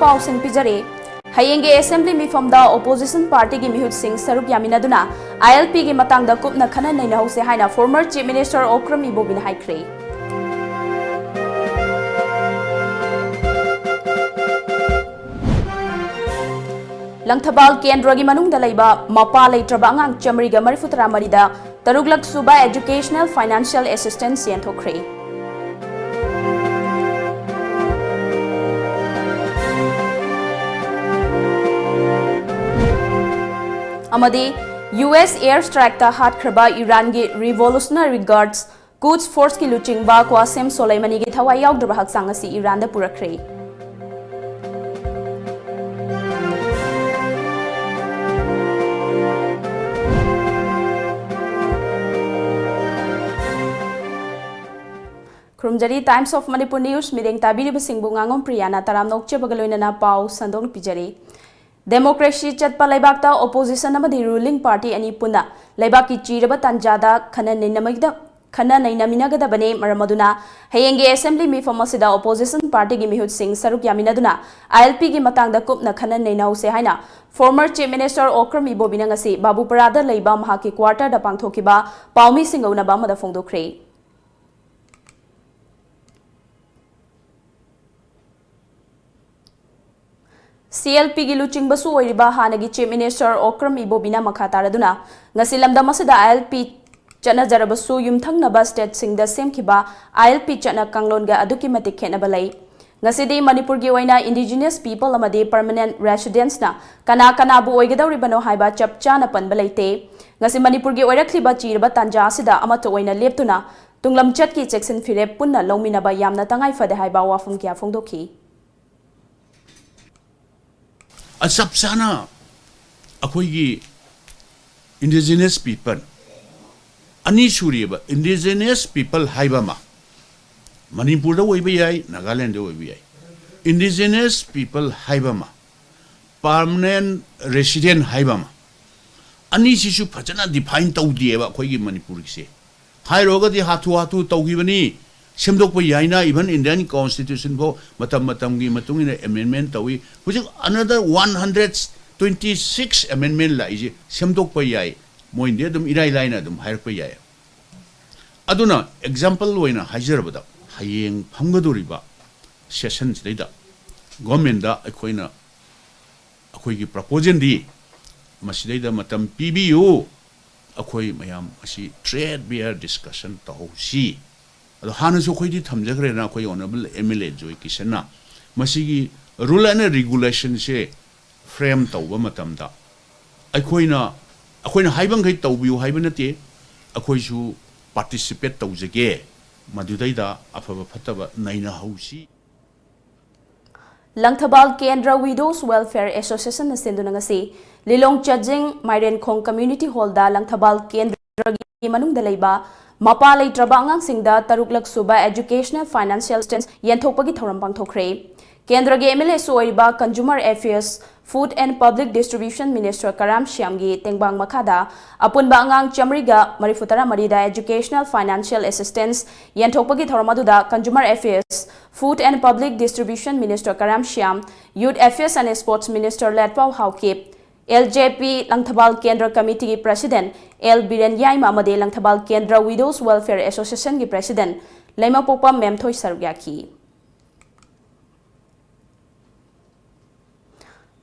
पाउसिंग पिजरे हयेंगे assembly मिफमदा opposition party की मिहुत सिंह सरुक यामिनादुना ILP की मतंगदा कुपना खना नैनहौसे हाइना फॉर्मर चीफ मिनिस्टर ओक्रम इबोबिना हाइख्रे लंगथबाल केंद्र की मनुंग दलाइबा मपा लेट्रबा अंगांग चमरीगा मरिफुतरा मरिदा तरुगलक सुबा एजुकेशनल फाइनेंशियल असिस्टेंस येंथोख्रे अमदी US एयर स्ट्राइक ता हातख्रबा ईरान की रिवोल्यूशनरी गार्ड्स कुड्स फोर्स की लुचिंगबा क्वासिम सोलेमनी की थवाई याउद्रबा हक्सांग असि ईरान दा पुरख्रे खुरमजरी टाइम्स ऑफ मणिपुर न्यूज मिरेंग ताबीरिब सिंगबु ngangon प्रियाना तराम नोकचेबगलोइना पाउ संदोंग पिजरी डेमोक्रेसी चटपा लेबाकता ओपोजिशन अमदी रूलिंग पार्टी अनि पुना लेबाकी चीरब तंजादा खना नैनमिनगदबने मरमदुना हयेंगे असेंबली मिफमसिदा ओपोजिशन पार्टी की मिहुत सिंह सरुक यामिनादुना ILP की मतंगदा कुपना खना नैनौसे हाइना फॉर्मर चीफ मिनिस्टर ओक्रम इबोबिना ngasi बाबुपरादा लेबा महाकी क्वार्टर दा पांगथोकिबा पाउमी सिंगौना बामदा फोंदोख्रे CLP की लुचिंगबसु ओइरिबा हानगी चीफ मिनिस्टर ओक्रम इबोबिना मखातारदुना ngasi lamdam asida ILP chana jarabsu yumthangnaba state singda semkhiba ILP chana kanglonga aduki matik khenaba lai ngasi di manipur gi oina indigenous people amadi permanent residents na kana kana bu oigedawribano haiba chapchana panba leite ngasi manipur gi oirakliba chirba tanja asida amato oina leptuna tunglam chat ki section fire punna longminaba yamna tangai fade haiba wafum kya phongdokhi असब साना अखोई indigenous people अनि सूरीब indigenous people हाइबमा Manipur Nagaland indigenous people हाइबमा permanent resident हाइबमा अनि सिसु फजना डिफाइन तौदिएबा अखोई मणिपुर से हाइरोगदि हाथु हाथु तौगिबनी सेमदोक याइना इवन इंडियन कॉन्स्टिट्यूशन फो मतम की मतुंगिना अमेंडमेंट तवी हुजिक अनदर 126 अमेंडमेंट लाइजे सेमदोक याइ मोइंदे दुम इराइ लाइना दुम हाइरप याइ अदुना एग्जांपल ओइना हाइजरबदा हयेंग फंगदोरिबा सेशन सिदैदा गवर्नमेंट दा अखोइना अखोइगी प्रपोजल दी मसिदैदा मतम पीबीयू अखोइ मयाम असि ट्रेड बियर डिस्कशन तौसी हानसु खोइदि थमजग्रेना खोइ ऑनरेबल MLA जोय किशना मसिगी रूल एंड रेगुलेशन से फ्रेम तौबा मतमदा अखोइना हाइबंगै तौबियु हाइबनते अखोइसु पार्टिसिपेट तौजगे मदुदैदा अफबा फतबा नैना हौसी Langthabal Kendra widows welfare association सिंदुनंगसी लिलोंग चजिंग माइरेन खोंग कम्युनिटी हॉल दा लंगथबाल केंद्र की मनुंग दलैबा मपा लेट्रबा अंगांगसिंगदा तरुकलक सुबा एजुकेशनल फाइनेंशियल असिस्टेंस येंथोकपगी थौरम पांगथोख्रे केंद्र के MLA सोइबा consumer affairs food and public distribution minister Karam श्यामगी तेंगबांग मखादा अपुनबा अंगांग चमरीगा मरिफुतरा मरिदा एजुकेशनल फाइनेंशियल असिस्टेंस येंथोकपगी थौरम अदुदा consumer affairs food and public distribution minister Karam Shyam youth affairs and sports minister Letpao Haokip LJP Langthabal Kendra committee की प्रेसिडेंट L बिरेन याइमा मदे Langthabal Kendra widows welfare association की प्रेसिडेंट लेमापोपा मेमथोय सरुग्याकी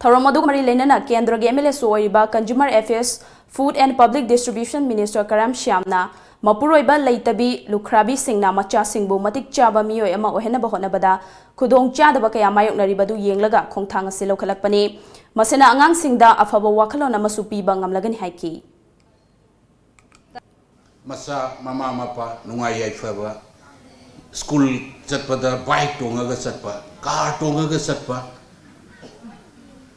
थौरमदु मरी लेनना केंद्र के MLA सोइबा consumer affairs food and public distribution minister Karam श्यामना मपुरोइबा लेतबी लुखराबी सिंगना मचा सिंगबु मतिक चाबा मियोय अमा ओहेनबा होनबदा खुदोंग चादबा कया मायोकनरिबदु येंगलगा खोंथांग असे लौखलकपने मसेना अंगांग सिंगदा अफबा वाखलोन अमसु पीबा ngamlagani हाइकी मसा मामा मापा नुंगाई याइफबा स्कूल चटपदा बाइक टोंगागा चटपा कार टोंगागा चटपा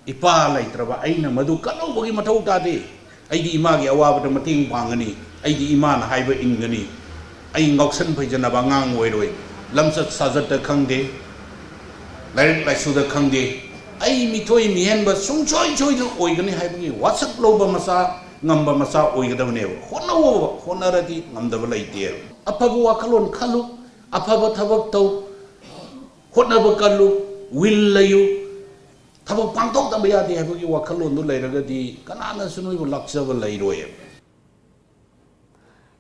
इपा लेत्रबा अइना मदु कलौबगी मथौ तादे अइदी इमागी अवाबदा मतेंग पांगनी अइदी इमाना हाइबा इनगनी अइ ngausan फैजनबा ngang ओइरोय लमसत साजत खंगदे लाइक लाइसुदा खंगदे अइ मिथोय मिहेनबा सुंचोय चोय ओइगनी हाइबगी वाट्सएप लोबा मसा ngamba masa oigdabne honaradi ngamdaba laite afabu wakalon khalu afaba thabak tau honaba kalu will layu थबक पांथोक्तब यादे हाइबगी वाखलोंदो लेरगदी कनानासु नोइबु लाक्चबा लेरोय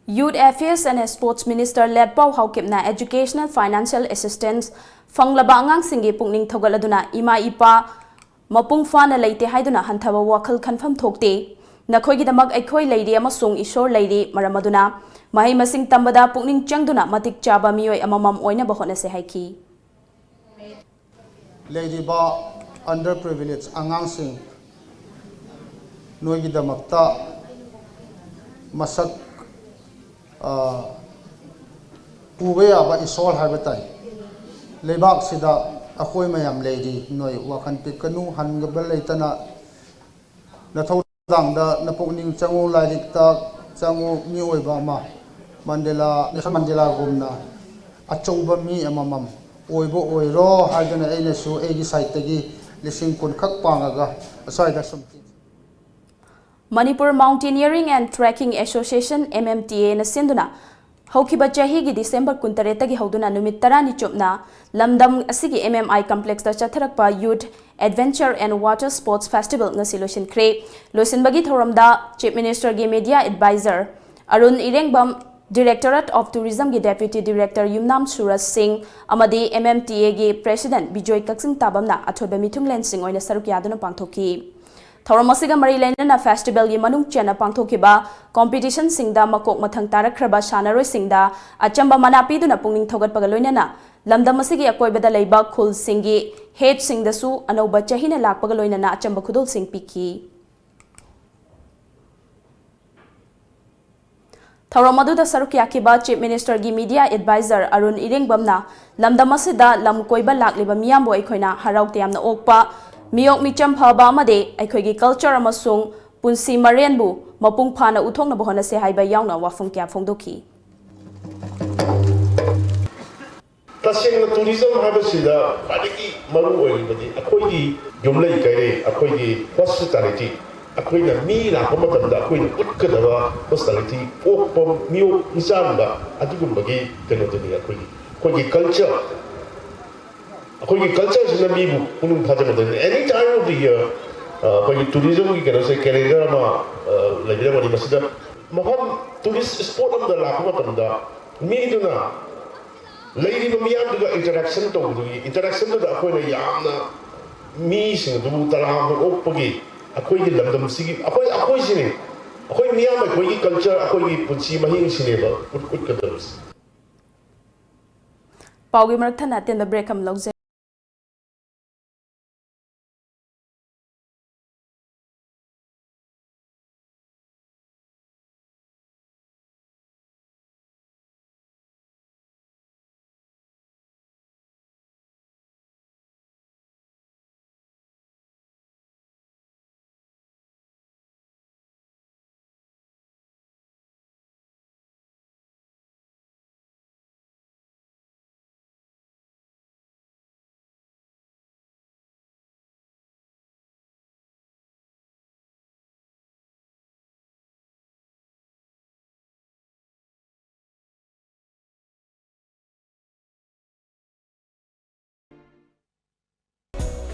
Youth Affairs and Sports Minister led Pau Haukipna Educational Financial Assistance Fanglaba Angang Singi Pungning Thogaladuna Ima Ipa Mapung Fana Leite Haiduna Hantaba Wakal Confirm Thokte Nakogi the Mag Ekoi Lady Amasung Ishore Lady Maramaduna Mahi Masing Tambada Pungning Changduna Matik Chaba Mio Amamam Oina Bahona Sehaiki Lady Ba underprivileged Angang Sing Noigi the Makta Masak Uwe aba isol habatai lebak sida akhoi mayam lady noi wakan pikanu hangabal leitana na thodang da na pokning changu laidik ta changu ni oiba ma Mandela gumna achouba mi amamam oibo oiro haidana aina su egi site gi lising kun khak pangaga asai da sum Manipur Mountaineering and Trekking Association MMTA na sinduna Haukiba chahi gi December 13 tagi hauduna numit 10 chupna lamdam asigi MMI complex da chatharakpa Youth Adventure and Water Sports Festival ngasi losin kre losin bagi thoramda Chief Minister gi Media Advisor Arun Irengbam Directorate of Tourism gi Deputy Director Yumnam Suraj Singh amadi MMTA gi President Bijoy Kaksing Tabamna athobe mithunglen sing oina saruk yaduna pangthoki Thoramasiga Marilena Festival gi manung chena pangthokiba competition singda makok mathang tarakhraba shanaroi singda achamba manapi duna pungning thogat pagaloinana lamdamasigi akoibada leiba khul singi head singda su anoba chahina lakpagaloinana achamba khudol sing piki Thoramadu saruk yakiba Chief Minister gi Media Advisor Arun Irengbamna lamdamasida lamkoiba lakliba miyambo aikoina haraukte yamna okpa Miyok micham phaba amade aikhoigi culture amasung punsi marenbu mapung phana uthongna bohona se haiba yauna wafung kya phongdoki Tasengna tourism habasida padiki maru oibadi akhoigi yumlai kaire akhoigi hospitality akhoina mi la komatamda akhoina utkadaba hospitality okpom miyok isamba adigumbagi kenodani akhoigi culture अखोई culture से नबी उन्हें खाते हैं any time of the year अखोई tourism की कहने से कैलेंडर में लगे वाली मस्जिद महम टूरिस्ट स्पॉट हम द लाखों में तंदा मीदु ना लेडी में मियाँ दुगा इंटरेक्शन तो दुगी इंटरेक्शन तो अखोई ने यामना मी सिंग दुबु तलाम में ओपगी अखोई की लंदम सिगी अखोई सिने अखोई मियाँ में अखोई की कल्चर अखोई की पुंची महिंग सिने बा उट कदर्स Paugi Marthana at the break am logze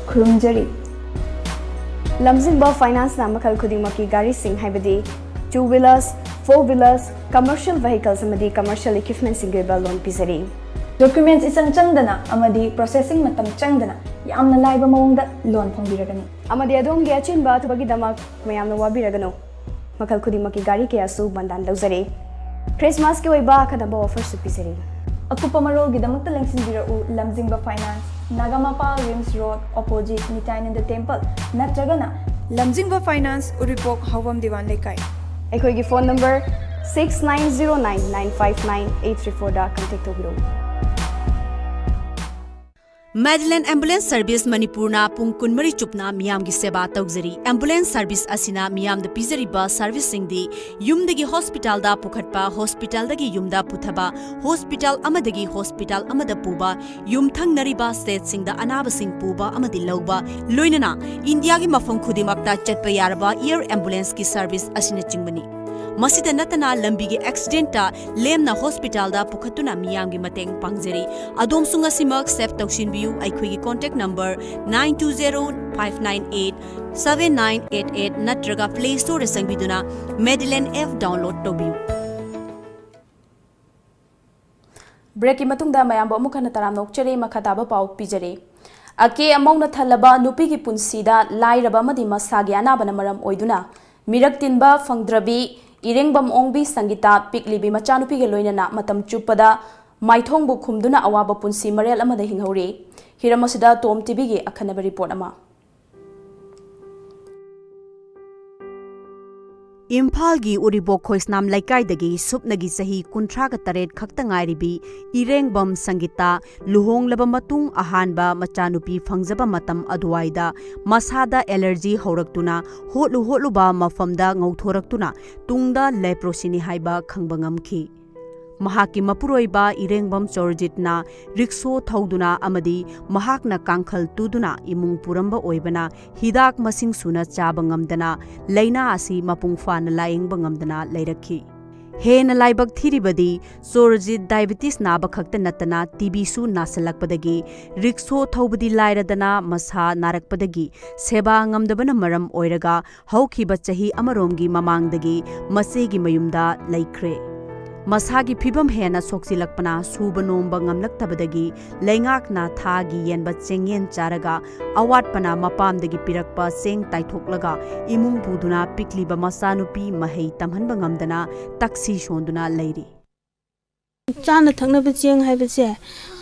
Khurumjari Lamjingba Finance na makal khudimaki gari sing haibadi 2-wheelers, 4-wheelers, commercial vehicles amadi commercial equipment singba loan pizari Documents isang changdana amadi processing matam changdana yamna laiba mawongda loan phongbiragani amadi adom gi achinba thubagi damak mayamna wabiragano makal khudimaki gari ke asu bandan lawjare Christmas ke oiba khadaba offer su pizari Akupa marol gidamakta lengsinbirau Lamjingba Finance Nagamapa Rims Road opposite Nitain in the Temple Natragana Lamjingba Finance Uripok Havam Diwan Lekai Ekhoi gi phone number 6909959834 da contact tobiro Madeline Ambulance Service Manipurna pung kunmari chupna miyam gi seba tawjari ambulance service asina miyam da pizari ba service singdi yumdagi hospital da pukhatpa hospital dagi yumda puthaba hospital amadagi hospital amada puba yumthang nariba state singda anaba sing puba amadi lawba loinana India gi mafam khudimakta chatpa yaraba air ambulance ki service asina chingbani Masida natana lambigi accidenta lemna hospitalda pukhatuna miyamgi mateng pangjari. Adom sunga simak save taushin biu aikhoi contact number 920-598-7988 natraga Play Store sangbiduna Medline F download tobiu. Break matungda mayambo amukana taram nokchere makhataba pau pijare. Ake among na thalaba nupi ki punsida lairaba madi masagi anabana maram oiduna mirak tinba fangdrabi irengbam ongbi sangita piklibi machanupi ge loinana matam chupada maithongbu khumduna awaba punsi marel amada hinghore hiramasida TOMTV ge akhanaba report ama. Imphalgi Uribok Khoisnam Laikai-dagi supnagi sahi 38 khakta ngairibi Irengbam Sangita luhonglaba matung ahanba machanupi fangjaba matam aduwaida masada allergy horaktuna hotluba mafamda ngauthoraktuna tungda leprosini haiba khangba ngamki. Mahaki mapuroiba Irengbam Chorjitna rikso thauduna amadi mahakna kangkhal tuduna imung puramba oibana hidak masing suna chaba ngamdana laina asi mapung fana laingba ngamdana leirakhi. Hena laibak thiribadi Chorjit diabetes naba khakta natana TB su nasalakpadagi rikso thaubadi lairadana masa narakpadagi seba ngamdabana maram oiraga haukhiba chahi amaromgi mamangdagi masegi mayumda laikre. Masagi phibam hena soksilakpana suba nomba ngamlaktabadagi leingakna thagi yenba chengyen charaga awatpana mapamdagi pirakpa seng taithoklaga imung puduna pikliba masanupi mahei tamhanba ngamdana taksi shonduna leiri. Chana thaknaba cheng haibase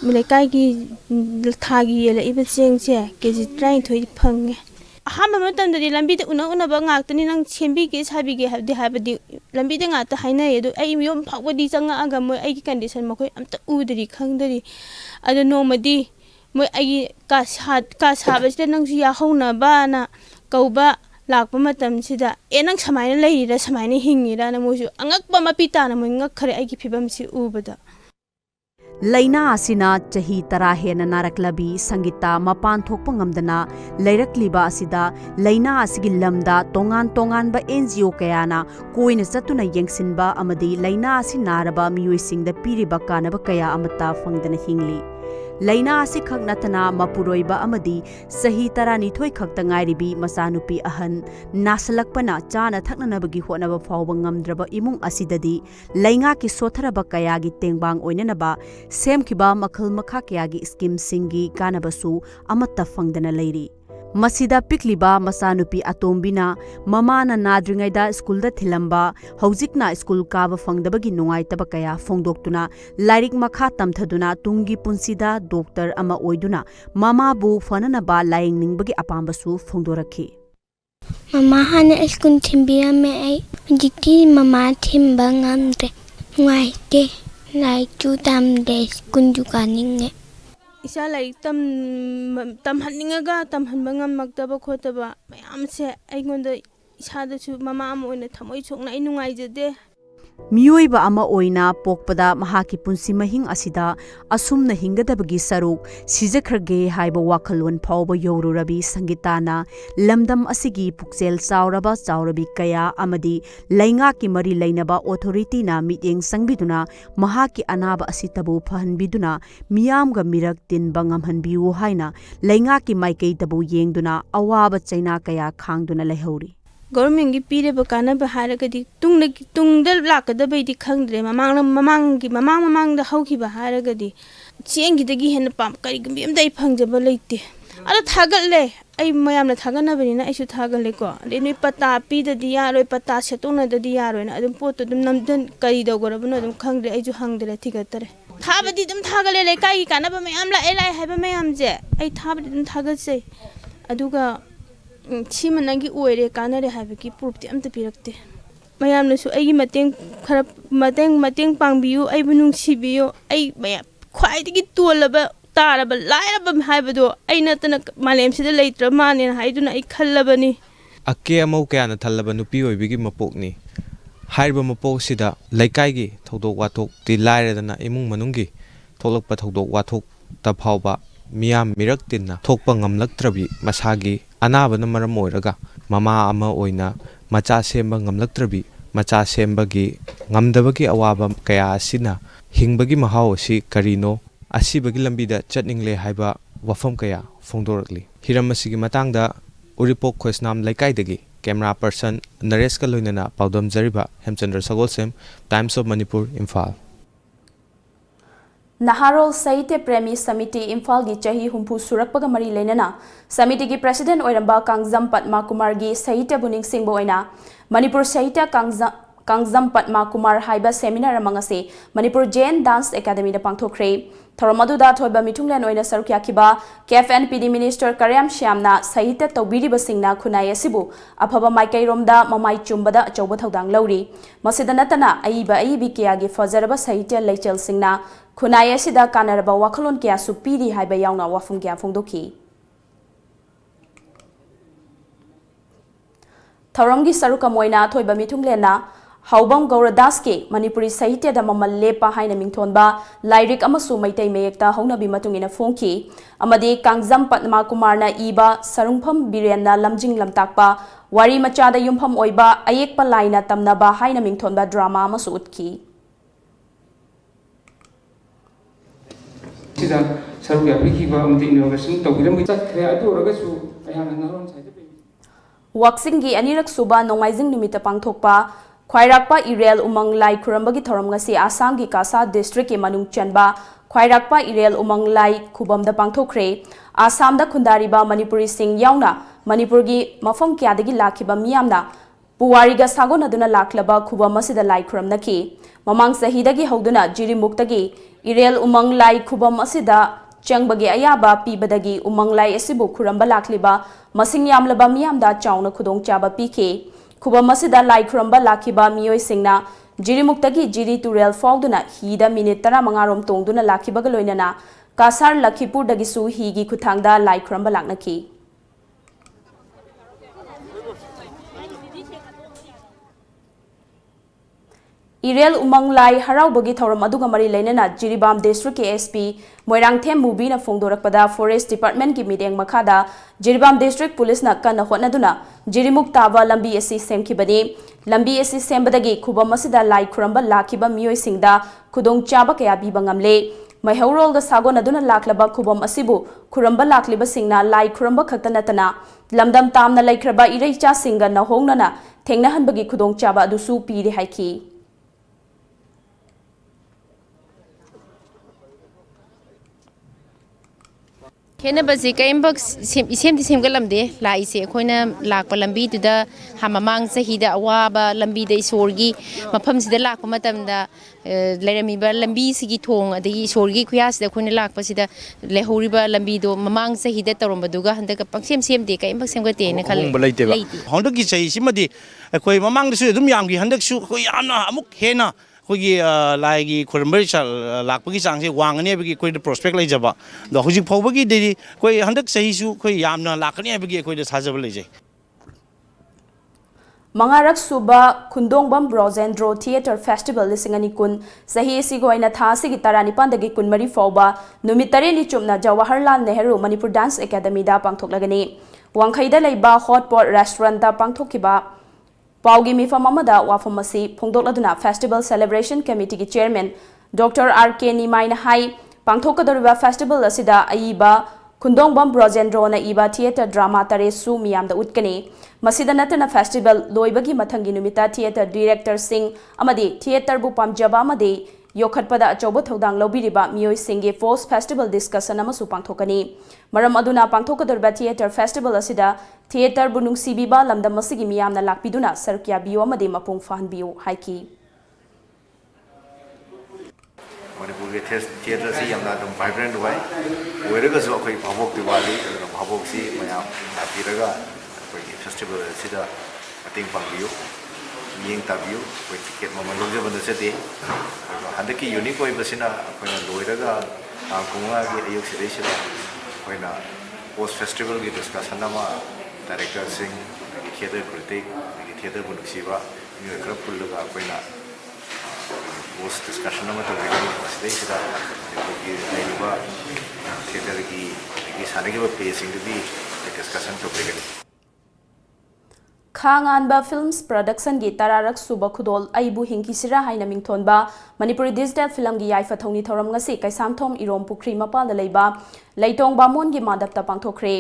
lekai thagi yelaiba chengse keji 32 phange. Ahamba matamdadi lambida unaba ngaktani nang chembige sabige habdi lambida ngata hainai edu ai yom phawadi changa aga moi ai condition makoi amta udari khangdari ada nomadi moi ai ka sabasida nang ya hauna bana kauba lakpa matam sida enang samaina leira samaina hingira na moju angakpa mapita na moi ngakkhare ai gi phibam si ubada. Laina asina chahi tara hena naraklabi sangita mapan thokpa ngamdana leirakliba asida laina asigi lamda tongan ba NGO kayana koina chatuna yengsinba amadi laina asi naraba miyuisingda piriba kanaba kaya amata fangdana hingli. Laina asi khagnatana mapuroiba amadi sahi tarani thoi khakta ngairibi masanupi ahan nasalakpana chana thaknanabagi honaba fawba ngamdraba imung asidadi lainga ki sotharaba kayagi tengbang oinanaba semkhiba makhal makha kayagi scheme singi kanabasu amatta fangdana leiri. Masida pikliba masanupi atombina mamana nadringaida skulda thilamba haujikna skul kaba fangdabagi nungaitaba kaya fongdoktuna lairik makha tamthaduna tungi punsida doctor ama oiduna mama bu fananaba laingningbagi apambasu fongdorakhi. Mama hana skul thimbia me ai jikti mama thimba ngamde ngaite lai chu tam de skul jukaninge. Isa lai tam haningaga tam hanbangam maktaba khotaba mayamse aigonda isada chu mama am oina thamoi chokna ai nungaijade. Miyoiba ama oina pokpada mahaki punsi mahing asida asumna hingadabagi saruk sijakhrage haiba wakhalwan phawba yorurabi sangitana lamdam asigi pukchel chaurabi kaya amadi lainga ki mari lainaba authority na mityeng sangbiduna mahaki anaba asitabu phanbiduna miyamga mirak tin bangamhanbiu haina lainga ki maikei tabu yengduna awaba chaina kaya khangduna lehauri. Government gi pire ba kana ba haragadi tungda lakada baidi khangdre mamang da hauki ba haragadi chengi dagi hen pam kari gumbi am dai phangjaba leite ala thagalle ai mayamna thagana bani na aisu thagalle ko de noi pata pi da diya roi pata setona da diya roi na adum pot dum namdan kari da gorabna dum khangdre aisu hangdre thigatare thabadi dum thagalle le kai kana ba mayam la elai haiba mayam je ai thabadi dum thagatse aduga Chimanagi oire kanare habiki purpti amta pirakte. Mayamnasu ai mateng khara mateng pangbiu ai bunung sibiu ai maya khwaidagi tolaba taraba lairaba haibado ai natana malemsida leitra mane haiduna ai khallabani. Ake amau kayana thallaba nupi oibigi mapokni. Hairba mapok sida laikai thodok wathok ti lairadana imung manunggi tholakpa thodok wathok ta phawba miyam mirak tinna thokpa ngamlaktrabi masagi anabana maram oiraga mama ama oina macha semba ngamlaktrabi macha sembagi ngamdabagi awaba kaya asina hingbagi mahau asi karino asibagi lambida chatningle haiba wafam kaya fongdorakli hiram asigi matangda uripok khoisnam laikai camera person Naresh ka loinana paudam jariba Hemchandra Sagolsem Times of Manipur Imphal Naharol Sahitya Premi Samiti Imphal gi chahi humpu surakpaga mari lenana Samiti gi President Oiramba Kangjam Padma Kumar gi Sahitya buning singbo oina Manipur Sahitya Kangjam Padma Kumar haiba seminar amangase Manipur Jain Dance Academy da pangthokre Thoramaduda thoiba mitunglen oina sarukya kiba KFNPD Minister Karyam Shyamna Sahitya tawbiriba singna khunai asibu afaba maikairomda mamai chumbada achauba thodang lauri masida natana aibi kya gi fajaraba Sahitya leichel singna khunai asida kanaraba wakhalon kya su piri haiba yauna wafum kya phongdoki Thoramgi saruka moina thoiba mitunglenna Haubam Gauradas ke Manipuri Sahitya da mamal lepa haina mingthonba lairik amasu maitai meyekta haunabi matungina phongki amadi Kangjam Padma Kumar na iba sarungpham birenna lamjing lamtakpa wari machada yumpham oiba ayekpa laina tamnaba haina mingthonba drama amasu utki sida saru ya bikiba amdi innovation tawgiram chakre adu oragasu ayana naron saide Waksingi anirak suba nongaijing nimita pangthokpa Khwairakpa Irel Umang Lai Khurambagi Thoram ngasi Assam gi Kasa district ke manung chanba Khwairakpa Irel Umang Lai khubam da pangthokre Assam da khundariba Manipuri sing yauna Manipur gi mafam kyadagi lakhiba miyamna puwari ga sagonaduna laklaba khubam asida lai khuramnaki mamang sahidagi hauduna jirimukhtagi Irel Umang Lai khubam asida changbagi ayaba pibadagi Umang Lai asibu khuramba lakliba masing yamlaba miyamda chauna khudong chaba pike Khubam asida lai khuramba lakhiba miyoi singna jirimuktagi jiri turel fauduna hida minute 15 rom tongduna lakhiba ga loinana kasar lakhipur dagi su higi khuthangda lai khuramba laknaki Irel Umang Lai harau bagi thoram aduga mari leinana Jiribam District SP Moirangthem Mubi na phongdorakpada Forest Department ki mideng makhada Jiribam District Police na kana hotnaduna Jirimuk taba lambi asi semkhibani lambi asi sembadagi khubam asida lai khuramba lakhiba miyoi singda khudong chaba kaya biba ngamle Maihorol da sagonaduna laklaba khubam asibu khuramba lakliba singna lai khuramba khaktanatana lamdam tamna laikhraba iraicha singa na hongnana thengna hanbagi khudong chaba adusu piri haiki Kena basi kaimbak isem galamde la ise akhona lakpa lambi tuda hamamang sahida awaba lambi da isorgi mafam sida lakpa matamda lerami ba lambi sigi thong adagi isorgi khuyas da akhona lakpa sida lehoriba lambi do mamang sahida taromba duga handaka pangsem semde kaimbak semgate ne khale leite hondaki sahi simadi akhoi mamang da su dum yamgi handak su khoi yamna amuk hena Kogi laigi Kurambari lakpagi sangse wangani abagi koi the prospect lai jaba do hujik phobagi de koi handak sahi su koi yamna lakani abagi koi the thajaba lai jai Mangarak suba Khundongbam Brozendro Theatre Festival lisingani kun sahi sigoina thasi gi tarani pandagi kun mari fawba numitare ni chumna Jawaharlal Nehru Manipur Dance Academy da pangthoklagani wangkhaida leiba hotpot restaurant da pangthokkiba Paugi mifam amada wafamasi phongdokladuna Festival Celebration Committee ki Chairman Dr. R.K. Nimaina hai pangthokadoriba festival asida aiba Khundongbam Brojendro na iba theatre drama tare su miyamda utkani masida natana festival loibagi mathangi numita theatre director sing amadi theatre bu pamjaba amadi yokhatpada achauba thodang lobiriba miyoi singe post festival discussion amasu pangthokani maram aduna pangthokadorba theatre festival asida theatre bu nungsibiba lamdam asigi miyamna lakpiduna sarkya biyo amadi mapung fahanbiyo haiki Manipur theatre si yamna dum vibrant way oiraga so akhoi bhabok diwali bhabok si mayam apiraga akhoi festival sida ating pangbiyo miyeng tabiyo akhoi ticket mamal lojabanda sete handaki unique oi basina akhoi loiraga kunga gi ayok sidai sida akhoi na post festival gi discussion nama director sing theatre critic theatre bunuksiba ni kra pullaga akhoi na post discussion nama topic sidai sida gi aiba theatre gi sanagi ba pacing bi discussion topic Khanganba Films Production gi tararak suba khudol aibu hingkisira haina mingthonba Manipuri digital film gi yaifa thongni thoram ngasi kaisamthom irom pukri mapal leiba Leitong Bamon gi madapta pangthokre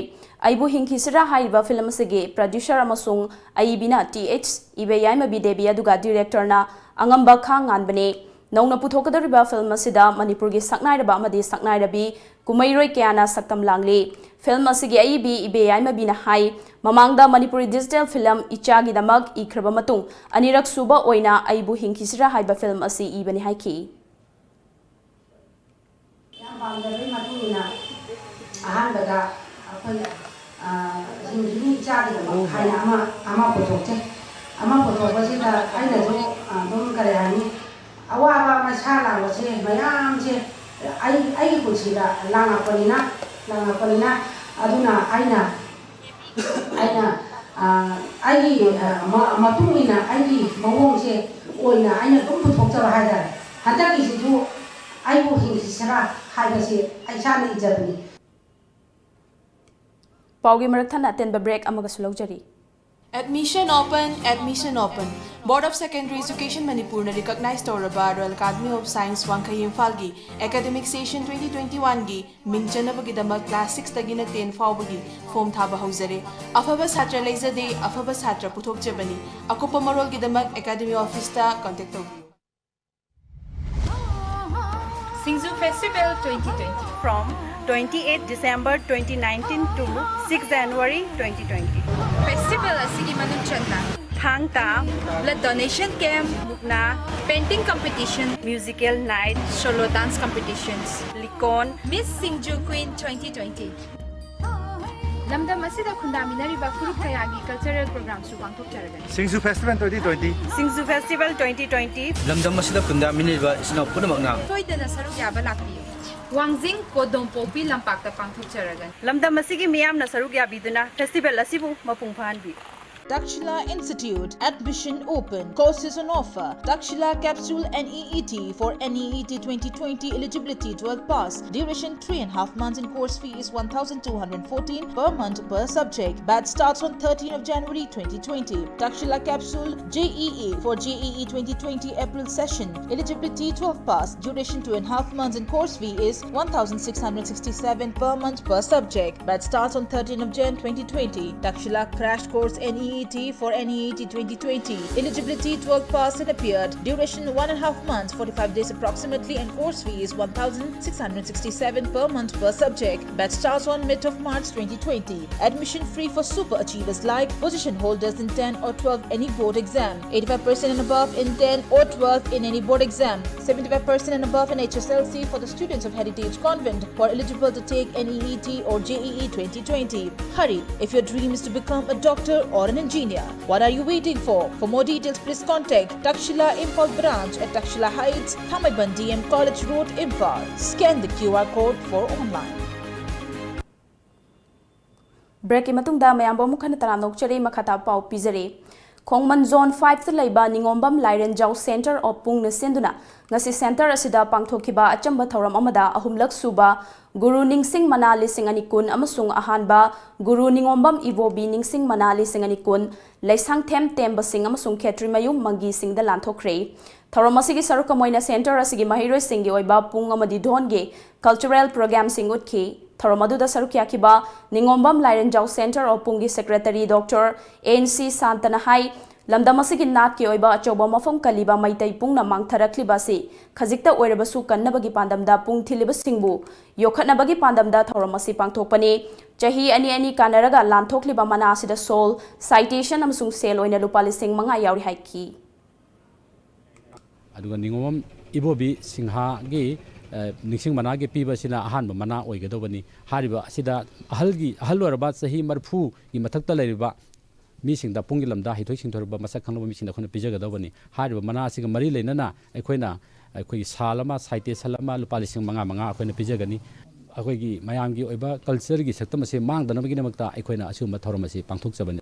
aibu hingkisira haiba film sigi producer amasung aibina TH ibe yaima bidebi aduga director na angamba Khanganbane Nongna puthokadariba film asida Manipur gi saknairaba amadi saknairabi kumairoi kyana saktam langli film asigi aibi ibe yaima bina hai Mamangda Manipuri digital film ichagi damak ikraba matung anirak suba oina aibu hingkisira haiba film asi ibani haiki ahandaga akhoi hingkini ichagi damak haina ama pothokbasida aina jo dum kare hani awaba masala wase mayam je ai kuchida langa panina aduna aina matungina aigi mawongse oina aina dum puthokjaba haida hadaki sidu aibu hingkisira haibase aisana ijabni Paugi marathana tenba break amaga sulaujari Admission open. Board of Secondary Education Manipur na recognize Toraba Royal Academy of Science Wangkayim Falgi Academic Session 2021 gi Mingchanabagidamag Class 6 tagi na 10 fawbagi form thaba hauzare. Afaba Satra Laizade, Afaba Satra Puthok Jabani. Ako pamarol gidamag Academy Office ta contact togi. Singzu Festival 2020 from 28 December 2019 to 6 January 2020. Festival asigi manunchanna Thangta, blood donation camp, Mukna, painting competition, musical night, solo dance competitions, Likon, Miss Singju Queen 2020. Lamdam asida khundaminariba furup kayagi cultural programs su pangthokjaragani. Singzu Festival 2020. Singzu Festival 2020. Lamdam asida khundaminariba isna punamakna. Soidana saruk yaba lakpiyo. Wangjing Kodong Popi Lampakta pangthokjaragani. Lamdam asigi miyamna saruk yabiduna festival asibu mapung phanbi. Dakshila Institute, admission open, courses on offer. Dakshila Capsule NEET for NEET 2020 eligibility 12 pass. Duration 3.5 months and course fee is 1,214 per month per subject. Batch starts on 13th of January 2020. Dakshila Capsule JEE for JEE 2020 April session. Eligibility 12 pass. Duration 2.5 months and course fee is 1,667 per month per subject. Batch starts on 13th of Jan 2020. Dakshila Crash Course NEET for NEET 2020. Eligibility 12 pass and appeared. Duration 1.5 months, 45 days approximately, and course fee is 1,667 per month per subject. Batch starts on mid of March 2020. Admission free for super achievers like position holders in 10 or 12 any board exam, 85% and above in 10 or 12 in any board exam, 75% and above in HSLC for the students of Heritage Convent who are eligible to take NEET or JEE 2020. Hurry! If your dream is to become a doctor or an engineer, what are you waiting for? For more details, please contact Takshila Impal branch at Takshila Heights, Hamidban DM College Road, Impal. Scan the QR code for online. Break imatungda mayamba mukhana tara nokchari makhata pau pizare Khongman Zone 5 ta laiba Ningombam Lairen Jau Center of Pung na senduna ngasi center asida pangthokhiba achamba thoram amada ahumlak suba Guru Ningsing Manali Singanikun amasung ahanba Guru Ningombam Ivobi Ningsing Manali Singanikun Laisang Them Temba Sing amasung Khetri Mayum Mangi Sing da Lanthokre Thoram asigi sarukamoina center asigi mahiroi singi oiba pung amadi dhonge cultural program singut ki Thoramadu da Sarukiakiba, Ningombam Lairen Jau Center of Pungi Secretary Dr. ANC Santanahai, Lamdamasiki Nat ki oiba achoba mafam kaliba maitai pung na mangtharakli khajikta oirabasu kannabagi pandamda pung thiliba singbu yokhatnabagi pandamda thoramasi pangthokpani chahi ani kanaraga lanthokliba mana asida sol citation amsung sel oina lupali sing manga yauri haiki aduga Ningombam Ibobi Singha gi Ningsing mana ge piba sina ahan mana oigadobani hariba sida ahal warba sahi marfu gi mathakta leriba mi singda pungi lamda hithoi singthorba masak khangloba mi singda khona pijagadobani hariba mana asiga mari leinana akhoi salama saite salama lupali sing manga akhoi pijagani akhoi gi mayam gi oiba culture gi saktam se mangdana gi namakta akhoi na asuma thoramasi pangthok jabani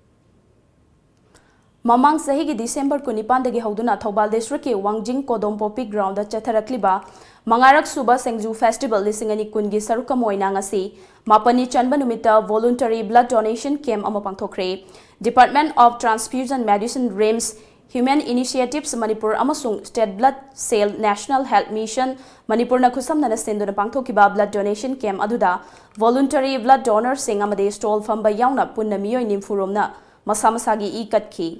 Mamang sahigi December 19 dagi hauduna Thobal district ki Wangjing Kodom Popi ground da chatharakliba mangarak suba Sengju festival lisingani kungi saruka moina ngasi mapani chanba numita voluntary blood donation camp ama pangthokre. Department of Transfusion Medicine RIMS Human Initiatives Manipur amasung State Blood Cell National Health Mission Manipur na khusamna senduna pangthokiba blood donation camp aduda voluntary blood donor sing amade stall famba yauna punna miyoi nimfuromna masamasagi I katki.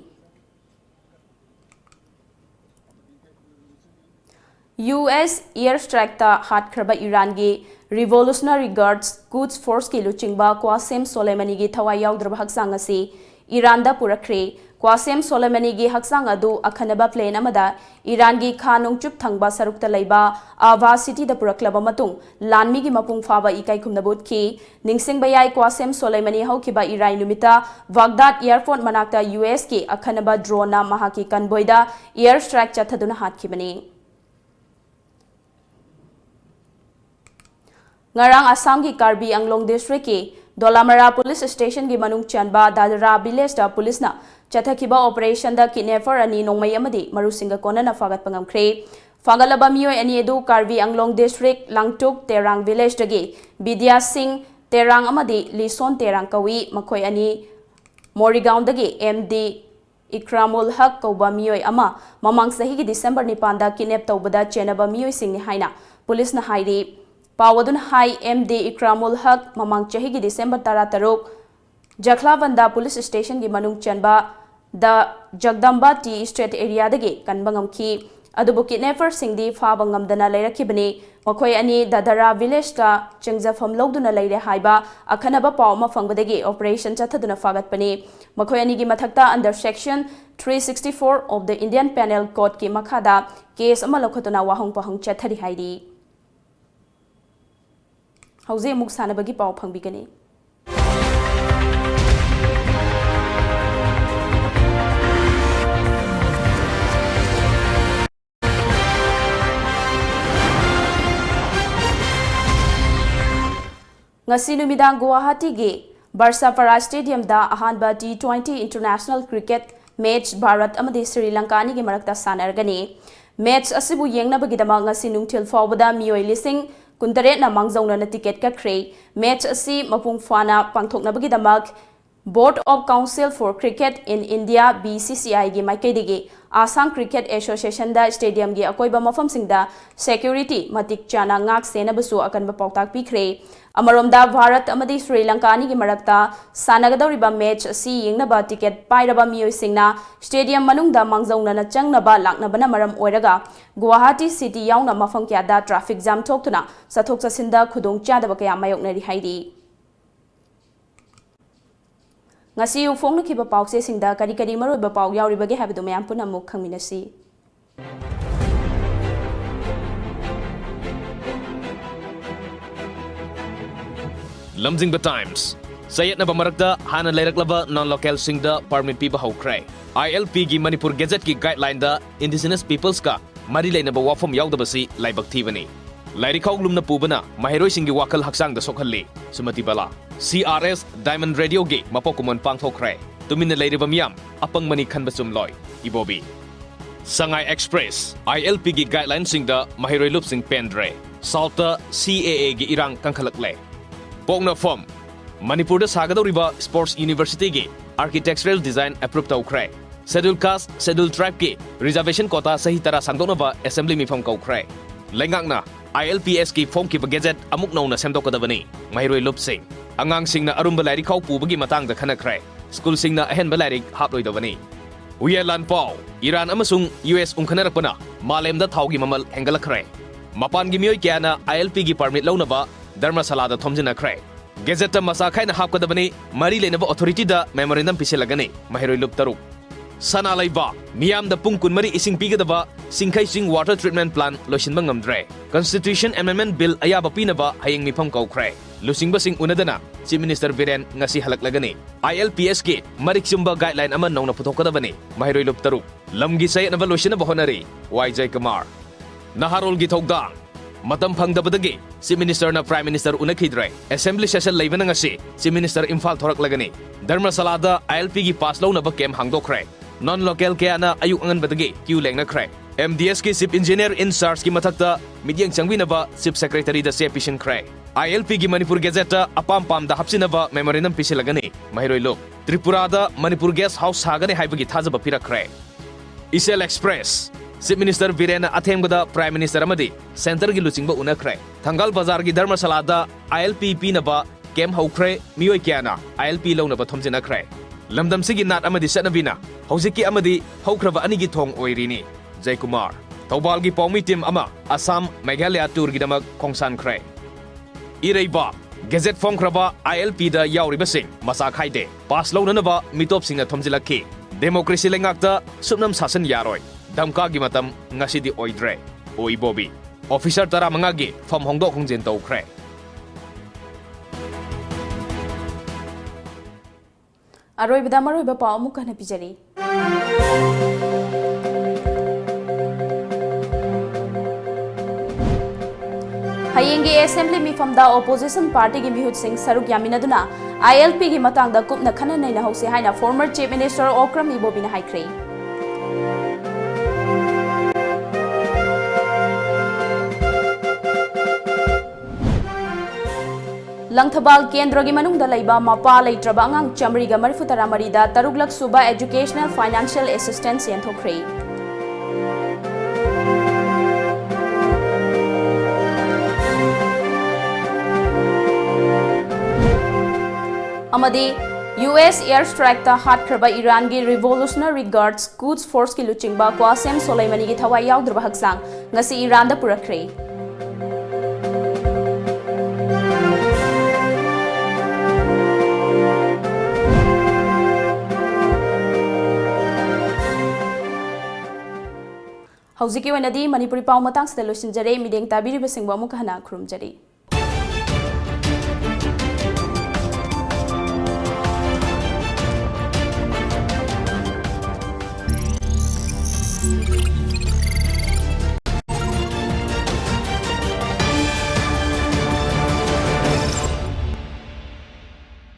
US airstrike ta hatkraba Iran gi Revolutionary Guards Quds Force ki luchingba Qasem Soleimani gi thawai yaudrba haksang asi Iran da purakre. Qasem Soleimani gi haksang adu akhanaba plane amada Iran gi khanung chup thangba sarukta leiba Ava city da puraklaba matung lanmi gi mapung faba ikai khumnabut ki ningsing bayai Qasem Soleimani haukiba Iran numita Baghdad airport manakta US ki akhanaba drone na mahaki convoy da airstrike chathaduna hatkibani. Ngarang Assam ki Karbi Anglong district ki Dolamara police station ki manung chanba Dadara village da police na chathakiba operation da kidnapper ani nongmai amadi marusinga kona na fagat pangamkre fagalaba miyoi ani edu Karbi Anglong district Langtuk Terang village dagi Bidya Singh Terang amadi Lison Terang kawi makoi ani Morigaon dagi MD Ikramul Haq kauba miyoi ama mamang sahi ki December 9 da kidnap tawbada chenaba miyoi singni haina police na hairi Pawadun Hai MD Ikramul Haq mamang chahi ki December 13 Jaklavanda police station ki manung chanba the Jagdamba T Street area dagi kanbangam ki adubu kidnapper singdi fabangam dana leirakibani makoi ani Dadara village ka chengzafam logduna leire haiba akhanaba pawma fangbadagi operation chathaduna fagatpani makoi ani gi mathakta under section 364 of the Indian Penal Code ki makhada case ama lokhatuna wahong pahong chathari haidi Hauze muk sanabagi paw phangbigani. Ngasi numidang Guwahati ge Barsapara Stadium da ahanba T20 International Cricket match Bharat amadi Sri Lanka ni ge marakta sanargani. Match asibu yengnabagidama ngasi nungthil fawbada miyoi lising Kuntaret na mangzongna na ticket ka kre match asi mapung fana pangthoknabagi damak Board of Council for Cricket in India BCCI gi maikaidigi Assam Cricket Association da stadium gi akoiba mafam singda security matik chana ngak senabasu akanba pautak pikre amaromda Bharat amadi Sri Lanka ni gi marakta sanagadoriba match asi yengnaba ticket pairaba miyoi singna stadium manungda mangzongna na changnaba laknabana maram oiraga Guwahati city yauna mafam kya da traffic jam thoktuna sathok chasinda khudong chadaba kaya mayoknari haidi Ngasi ufong nakiba pause singda kari maroiba paw yauribagi habadu mayam puna muk khangminasi Lamjingba Times Sayat na bamarakda hana layraklaba non-local singda permit piba haukray ILP gi Manipur Gazette ki guideline da indigenous peoples ka mari lainaba wafam yaudabasi laibak thibani Lairikhaw lumna pubana mahiroi singi wakal haksang da sokhalli sumati bala CRS Diamond Radio gi mapokumon pangthokre tumina lairiba miyam apang mani khanba chumloi ibobi Sangai Express ILP gi guideline singda mahiroi lup sing pendre Salta CAA gi irang kangkhalakle Pokna form Manipur da sagadoriba Sports University gi Architectural Design approved tawkre Scheduled Caste Scheduled Tribe gi reservation quota sahi tara sangdonaba assembly mifam kaukre Lengangna ILPS ki form ki gazette amuk nauna semdokadabani mahiroi lup sing angang singna arumba lairikhaw pubagi matang da khanakre school singna ahenba lairik haploidabani Uyalan Paw Iran amasung US ungkhanarapana malemda thawgi mamal hengalakre mapan gi miyoi kyana ILP gi permit launaba Dharmasala da thomjinakre gazette masa khaina hapkadabani mari lenaba authority da memorandum pisilagani mahiroi lup taruk Sana laiba miyam da pungkun mari ising pigadaba singkai sing water treatment plant loisinba ngamdre Constitution Amendment Bill ayaba pinaba hayeng mifam kaukre lusingba sing unadana Chief Minister Biren ngasi halaklagani ILPS ki marik sumba guideline ama nauna puthokadabani mahiroi lup taruk lamgi sayatnaba loisinaba honari YJ Kumar Naharol gi thogdang matam phangdabadagi Chief Minister na Prime Minister unakidre Assembly session laibana ngasi Chief Minister Imphal thoraklagani Dharmasala da ILP gi pass launaba kem hangdokre non-local kayana ayuk angan badagi queue lengnakray. MDS ki Chief Engineer in charge ki mathakta midyang changbinaba Chief Secretary da se pishinkray. ILP gi Manipur Gazette apam-pam da hapsinaba memorandum pisilagani. Mahiroi lok Tripura da Manipur Guest House hagani haibagi thajaba pirakray. Isel Express Chief Minister Virena Athemgada Prime Minister amadi Center gi luchingba unakray. Thangal Bazar gi Dharmasala da ILP pinaba kem haukray miyoi kyana ILP launaba thomjinakray. Lamdam sigi nat amadi satnabina hojiki amadi haukraba anigi thong oirini. Jai Kumar Taubal gi Pawmi team ama Assam Meghalaya tour gi damak khongsan kray. Ireiba Gazette form kraba ILP da yauriba sing masa khaide pass launanaba mitop singa thomjilakhi. Democracy lengakta supnam sasan yaroi. Damka gi matam ngasidi oidre. Oi Bobby Officer tara mangagi from hongdok hongjen tawkray. Aroibada maroiba paw amuka na pijari. Hayenge Assembly mifamda Opposition Party gi mihut sing saruk yaminaduna ILP gi matangda kupna khana naina hause haina former Chief Minister Okram Ibobina haikre. Langthabal Kendra gi manungda laiba mapa leitraba angang chamri ga marifutara marida taruglak suba educational financial assistance yenthokre. Amadi US airstrike ta hatkraba Iran gi Revolutionary Guards Quds Force ki luchingba Qasem Soleimani gi thawai yaudrba haksang ngasi Iran da purakre. Hauziki wanadi Manipuri paw matang sa losinjare mideng tabiri basingba amuka hana khurumjari.